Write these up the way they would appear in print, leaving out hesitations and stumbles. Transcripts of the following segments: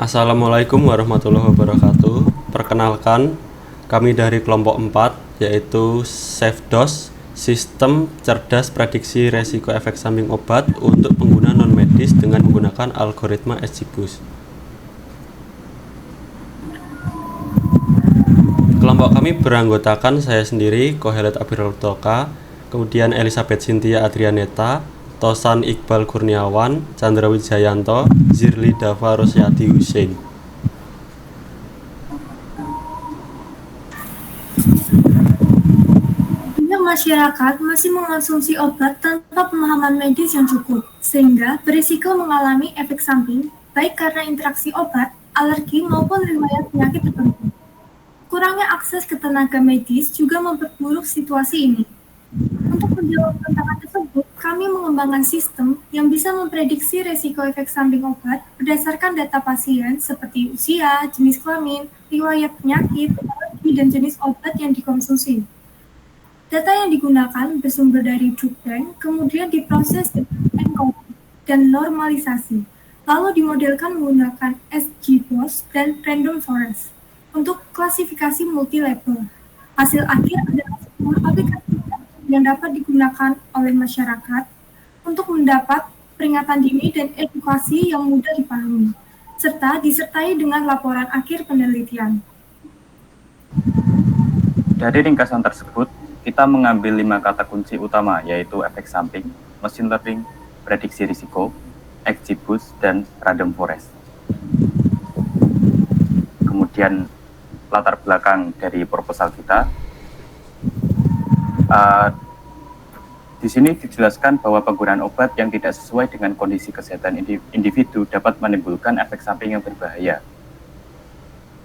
Assalamualaikum warahmatullahi wabarakatuh. Perkenalkan, kami dari kelompok 4 yaitu SafeDOS, Sistem Cerdas Prediksi Resiko Efek Samping Obat untuk pengguna non-medis dengan menggunakan algoritma SGBoost. Kelompok kami beranggotakan saya sendiri, Kohelet Abirultoka, kemudian Elizabeth Cynthia Adrianeta, Tosan Iqbal Kurniawan, Chandra Wijayanto, Zirli Dava Rosyadi Hussein. Banyak masyarakat masih mengonsumsi obat tanpa pemahaman medis yang cukup, sehingga berisiko mengalami efek samping, baik karena interaksi obat, alergi, maupun riwayat penyakit tertentu. Kurangnya akses ke tenaga medis juga memperburuk situasi ini. Untuk menjawab tantangan tersebut, kami mengembangkan sistem yang bisa memprediksi resiko efek samping obat berdasarkan data pasien seperti usia, jenis kelamin, riwayat penyakit, alergi, dan jenis obat yang dikonsumsi. Data yang digunakan bersumber dari DRUGBANK, kemudian diproses dengan encoding dan normalisasi, lalu dimodelkan menggunakan SGBoost dan Random Forest untuk klasifikasi multi-level. Hasil akhir adalah sebuah aplikasi yang dapat digunakan oleh masyarakat untuk mendapat peringatan dini dan edukasi yang mudah dipahami, serta disertai dengan laporan akhir penelitian. Dari ringkasan tersebut, kita mengambil 5 kata kunci utama, yaitu efek samping, machine learning, prediksi risiko, XGBoost, dan random forest. Kemudian latar belakang dari proposal kita. Di sini dijelaskan bahwa penggunaan obat yang tidak sesuai dengan kondisi kesehatan individu dapat menimbulkan efek samping yang berbahaya.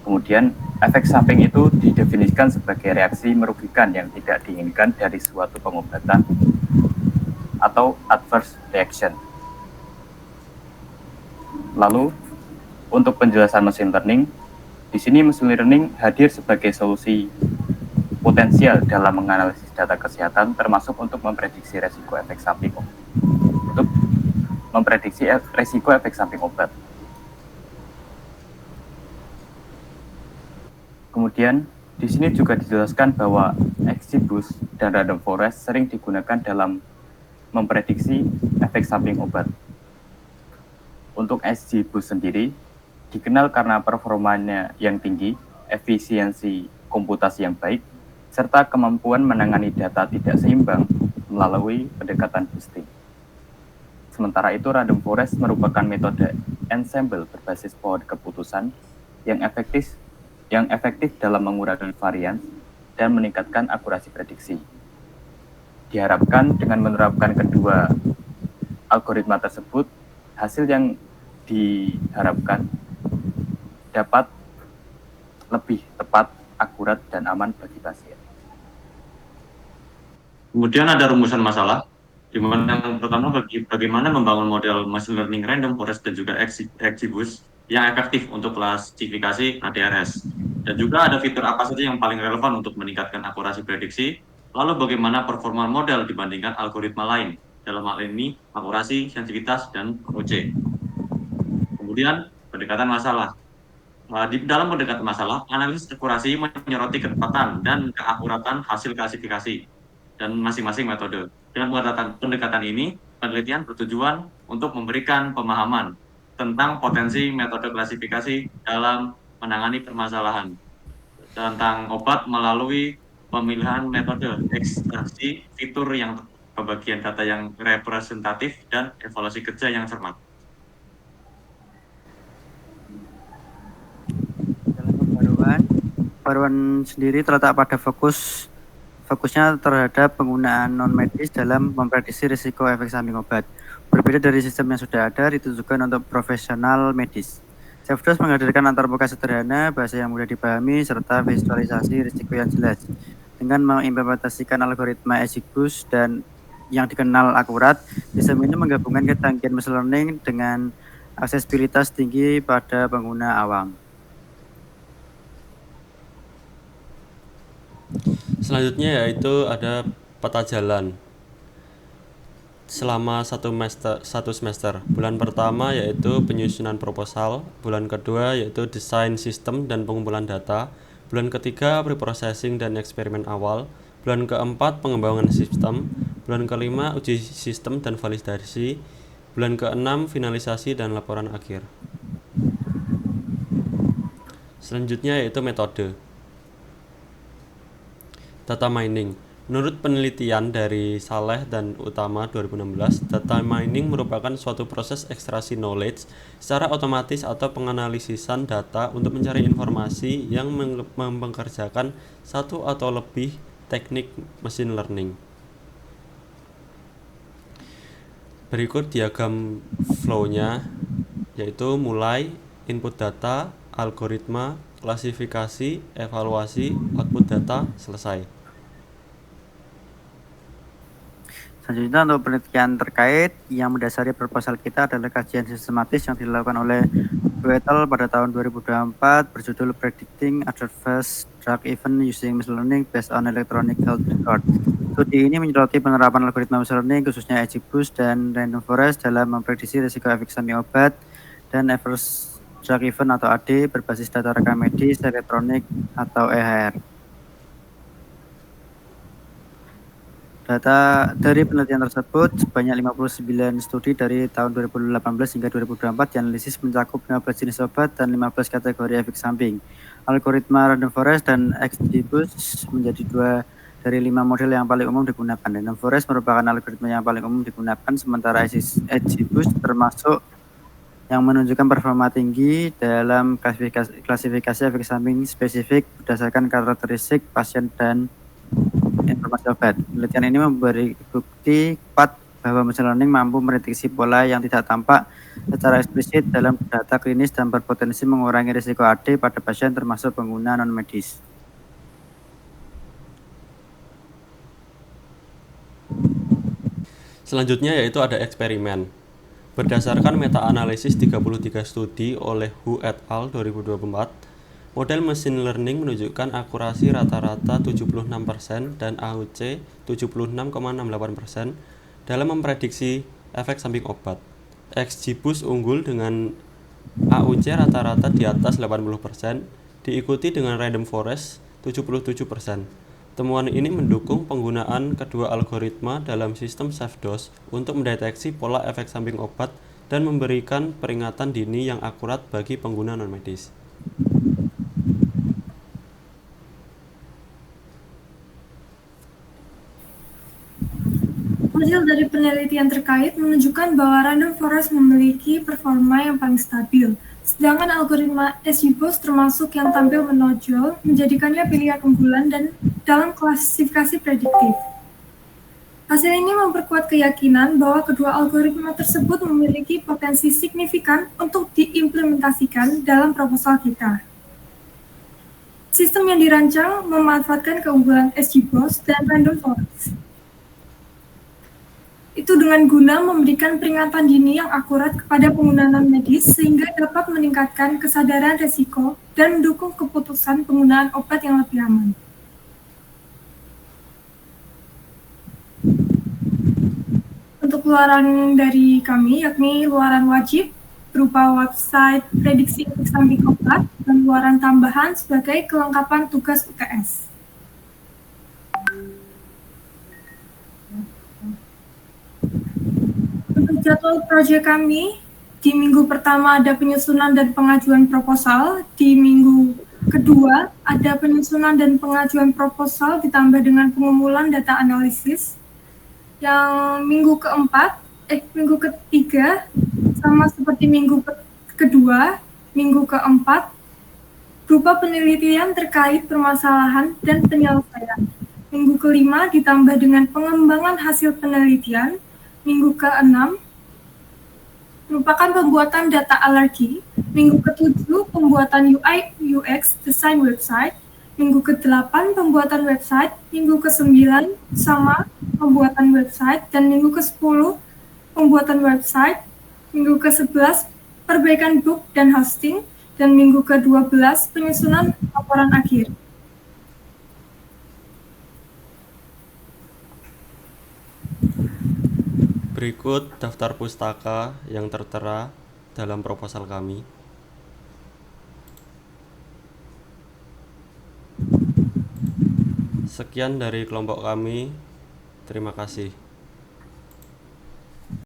Kemudian, efek samping itu didefinisikan sebagai reaksi merugikan yang tidak diinginkan dari suatu pengobatan atau adverse reaction. Lalu, untuk penjelasan machine learning, di sini machine learning hadir sebagai solusi potensial dalam menganalisis data kesehatan, termasuk untuk memprediksi resiko efek samping obat. Kemudian, di sini juga dijelaskan bahwa XGBoost dan Random Forest sering digunakan dalam memprediksi efek samping obat. Untuk XGBoost sendiri, dikenal karena performanya yang tinggi, efisiensi komputasi yang baik, serta kemampuan menangani data tidak seimbang melalui pendekatan boosting. Sementara itu, Random Forest merupakan metode ensemble berbasis pohon keputusan yang efektif dalam mengurangi varian dan meningkatkan akurasi prediksi. Diharapkan dengan menerapkan kedua algoritma tersebut, hasil yang diharapkan dapat lebih tepat, akurat, dan aman bagi pasien. Kemudian ada rumusan masalah, di mana yang pertama bagaimana membangun model machine learning random forest dan juga XGBoost yang efektif untuk klasifikasi ADRS. Dan juga ada fitur apa saja yang paling relevan untuk meningkatkan akurasi prediksi, lalu bagaimana performa model dibandingkan algoritma lain, dalam hal ini akurasi, sensitivitas, dan OC. Kemudian pendekatan masalah. Di dalam pendekatan masalah, analisis akurasi menyoroti ketepatan dan keakuratan hasil klasifikasi dan masing-masing metode. Dengan pendekatan ini, penelitian bertujuan untuk memberikan pemahaman tentang potensi metode klasifikasi dalam menangani permasalahan tentang obat melalui pemilihan metode, ekstraksi fitur yang pembagian data yang representatif, dan evaluasi kerja yang cermat. Dalam pembaruan sendiri terletak pada fokusnya terhadap penggunaan non-medis dalam memprediksi risiko efek samping obat. Berbeda dari sistem yang sudah ada, ditujukan untuk profesional medis. SafeDOS menghadirkan antarmuka sederhana, bahasa yang mudah dipahami, serta visualisasi risiko yang jelas. Dengan mengimplementasikan algoritma XGBoost dan yang dikenal akurat, sistem ini menggabungkan ketanggihan machine learning dengan aksesibilitas tinggi pada pengguna awam. Selanjutnya yaitu ada peta jalan. selama satu semester. Bulan pertama yaitu penyusunan proposal, bulan kedua yaitu desain sistem dan pengumpulan data, bulan ketiga preprocessing dan eksperimen awal, bulan keempat pengembangan sistem, bulan kelima uji sistem dan validasi, bulan keenam finalisasi dan laporan akhir. Selanjutnya yaitu metode data mining. Menurut penelitian dari Saleh dan Utama 2016, data mining merupakan suatu proses ekstraksi knowledge secara otomatis atau penganalisisan data untuk mencari informasi yang mempekerjakan satu atau lebih teknik machine learning. Berikut diagram flow-nya, yaitu mulai input data, algoritma, klasifikasi, evaluasi, output data, selesai. Selanjutnya untuk penelitian terkait yang mendasari proposal kita adalah kajian sistematis yang dilakukan oleh Goethel pada tahun 2024 berjudul Predicting Adverse Drug Event Using Machine Learning Based on Electronic Health Record. Studi ini menyoroti penerapan algoritma machine learning khususnya XGBoost dan Random Forest dalam memprediksi risiko efek samping obat dan adverse drug event atau AD berbasis data rekam medis, elektronik atau EHR. Data dari penelitian tersebut sebanyak 59 studi dari tahun 2018 hingga 2024 dianalisis mencakup 15 jenis obat dan 15 kategori efek samping. Algoritma Random Forest dan XGBoost menjadi dua dari 5 model yang paling umum digunakan. Random Forest merupakan algoritma yang paling umum digunakan, sementara XGBoost termasuk yang menunjukkan performa tinggi dalam klasifikasi efek samping spesifik berdasarkan karakteristik pasien dan informasi obat. Penelitian ini memberi bukti kuat bahwa machine learning mampu memprediksi pola yang tidak tampak secara eksplisit dalam data klinis dan berpotensi mengurangi risiko AD pada pasien termasuk pengguna non-medis. Selanjutnya yaitu ada eksperimen. Berdasarkan meta-analisis 33 studi oleh Hu et al. 2024, model machine learning menunjukkan akurasi rata-rata 76% dan AUC 76,68% dalam memprediksi efek samping obat. XGBoost unggul dengan AUC rata-rata di atas 80%, diikuti dengan Random Forest 77%. Temuan ini mendukung penggunaan kedua algoritma dalam sistem SafeDOS untuk mendeteksi pola efek samping obat dan memberikan peringatan dini yang akurat bagi pengguna non-medis. Hasil dari penelitian terkait menunjukkan bahwa Random Forest memiliki performa yang paling stabil, sedangkan algoritma XGBoost termasuk yang tampil menonjol, menjadikannya pilihan unggulan dan dalam klasifikasi prediktif. Hasil ini memperkuat keyakinan bahwa kedua algoritma tersebut memiliki potensi signifikan untuk diimplementasikan dalam proposal kita. Sistem yang dirancang memanfaatkan keunggulan XGBoost dan Random Forest. Itu dengan guna memberikan peringatan dini yang akurat kepada pengguna non-medis sehingga dapat meningkatkan kesadaran risiko dan mendukung keputusan penggunaan obat yang lebih aman. Untuk luaran dari kami, yakni luaran wajib berupa website prediksi efek samping obat dan luaran tambahan sebagai kelengkapan tugas UTS. Untuk jadwal proyek kami, di minggu pertama ada penyusunan dan pengajuan proposal, di minggu kedua ada penyusunan dan pengajuan proposal ditambah dengan pengumpulan data analisis. Yang minggu ketiga sama seperti minggu kedua, minggu keempat berupa penelitian terkait permasalahan dan penyelesaian. Minggu kelima ditambah dengan pengembangan hasil penelitian. Minggu ke-6 merupakan pembuatan data alergi. Minggu ke-7 pembuatan UI UX desain website. Minggu ke-8 pembuatan website. Minggu ke-9 sama pembuatan website. Dan minggu ke-10 pembuatan website. Minggu ke-11 perbaikan book dan hosting. Dan minggu ke-12 penyusunan laporan akhir. Berikut daftar pustaka yang tertera dalam proposal kami. Sekian dari kelompok kami. Terima kasih.